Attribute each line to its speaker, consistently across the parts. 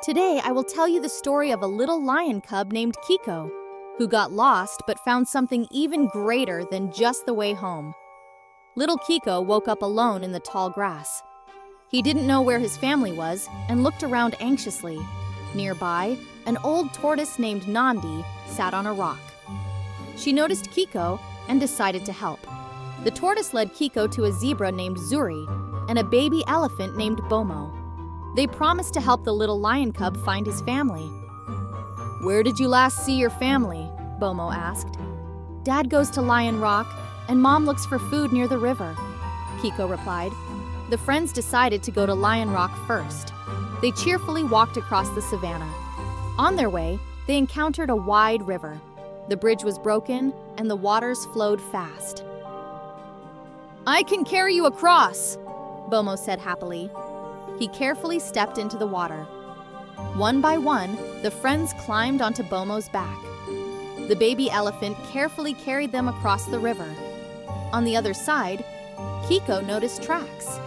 Speaker 1: Today, I will tell you the story of a little lion cub named Kiko, who got lost but found something even greater than just the way home. Little Kiko woke up alone in the tall grass. He didn't know where his family was and looked around anxiously. Nearby, an old tortoise named Nandi sat on a rock. She noticed Kiko and decided to help. The tortoise led Kiko to a zebra named Zuri and a baby elephant named Bomo. They promised to help the little lion cub find his family. "Where did you last see your family?" Bomo asked. "Dad goes to Lion Rock, and Mom looks for food near the river," Kiko replied. The friends decided to go to Lion Rock first. They cheerfully walked across the savanna. On their way, they encountered a wide river. The bridge was broken, and the waters flowed fast. "I can carry you across," Bomo said happily. He carefully stepped into the water. One by one, the friends climbed onto Bomo's back. The baby elephant carefully carried them across the river. On the other side, Kiko noticed tracks.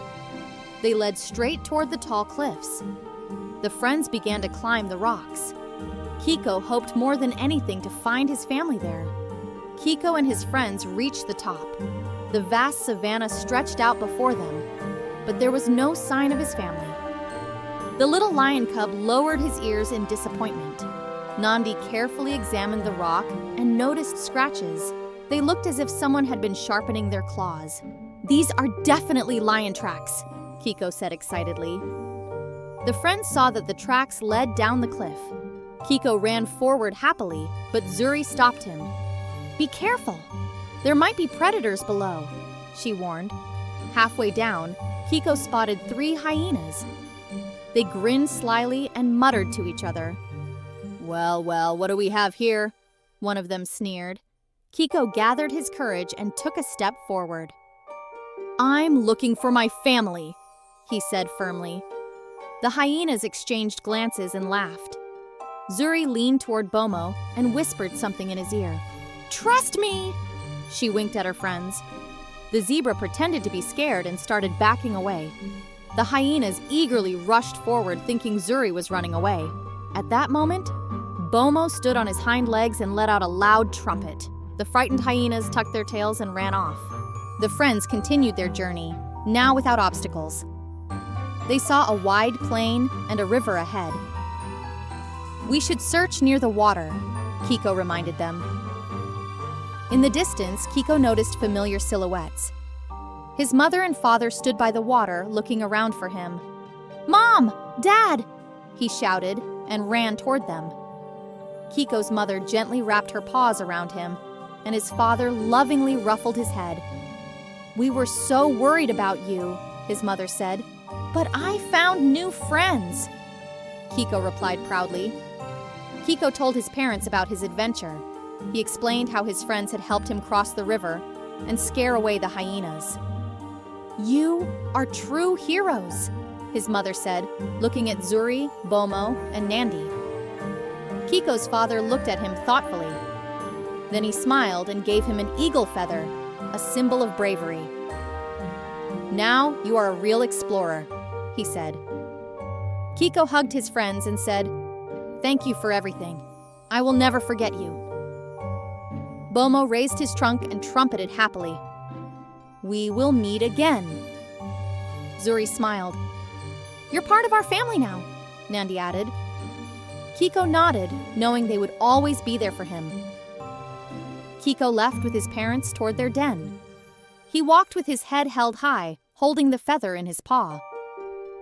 Speaker 1: They led straight toward the tall cliffs. The friends began to climb the rocks. Kiko hoped more than anything to find his family there. Kiko and his friends reached the top. The vast savanna stretched out before them, but there was no sign of his family. The little lion cub lowered his ears in disappointment. Nandi carefully examined the rock and noticed scratches. They looked as if someone had been sharpening their claws. "These are definitely lion tracks," Kiko said excitedly. The friends saw that the tracks led down the cliff. Kiko ran forward happily, but Zuri stopped him. "Be careful! There might be predators below," she warned. Halfway down, Kiko spotted 3 hyenas. They grinned slyly and muttered to each other. Well, what do we have here?" one of them sneered. Kiko gathered his courage and took a step forward. "I'm looking for my family," he said firmly. The hyenas exchanged glances and laughed. Zuri leaned toward Bomo and whispered something in his ear. "Trust me!" She winked at her friends. The zebra pretended to be scared and started backing away. The hyenas eagerly rushed forward, thinking Zuri was running away. At that moment, Bomo stood on his hind legs and let out a loud trumpet. The frightened hyenas tucked their tails and ran off. The friends continued their journey, now without obstacles. They saw a wide plain and a river ahead. "We should search near the water," Kiko reminded them. In the distance, Kiko noticed familiar silhouettes. His mother and father stood by the water, looking around for him. "Mom! Dad!" he shouted and ran toward them. Kiko's mother gently wrapped her paws around him, and his father lovingly ruffled his head. "We were so worried about you," his mother said. "But I found new friends," Kiko replied proudly. Kiko told his parents about his adventure. He explained how his friends had helped him cross the river and scare away the hyenas. "You are true heroes," his mother said, looking at Zuri, Bomo, and Nandi. Kiko's father looked at him thoughtfully. Then he smiled and gave him an eagle feather, a symbol of bravery. "Now you are a real explorer," he said. Kiko hugged his friends and said, "Thank you for everything. I will never forget you." Bomo raised his trunk and trumpeted happily. "We will meet again." Zuri smiled. "You're part of our family now," Nandi added. Kiko nodded, knowing they would always be there for him. Kiko left with his parents toward their den. He walked with his head held high, holding the feather in his paw.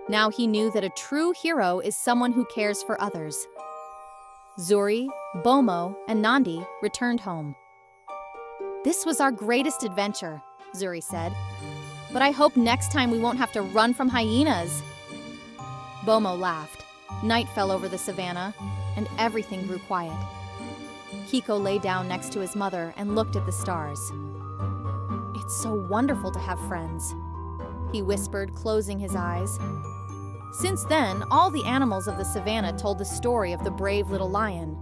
Speaker 1: Now he knew that a true hero is someone who cares for others. Zuri, Bomo, and Nandi returned home. "This was our greatest adventure," Zuri said. "But I hope next time we won't have to run from hyenas." Bomo laughed. Night fell over the savanna, and everything grew quiet. Kiko lay down next to his mother and looked at the stars. "It's so wonderful to have friends," he whispered, closing his eyes. Since then, all the animals of the savanna told the story of the brave little lion.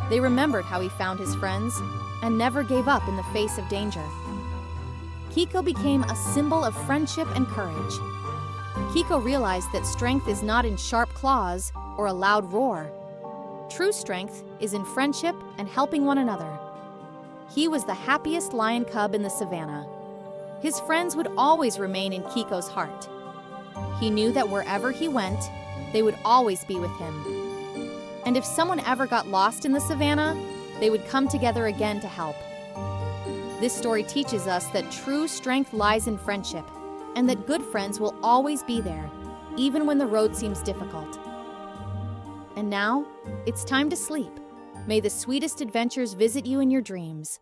Speaker 1: They remembered how he found his friends and never gave up in the face of danger. Kiko became a symbol of friendship and courage. Kiko realized that strength is not in sharp claws or a loud roar. True strength is in friendship and helping one another. He was the happiest lion cub in the savannah. His friends would always remain in Kiko's heart. He knew that wherever he went, they would always be with him. And if someone ever got lost in the savannah, they would come together again to help. This story teaches us that true strength lies in friendship, and that good friends will always be there, even when the road seems difficult. And now, it's time to sleep. May the sweetest adventures visit you in your dreams.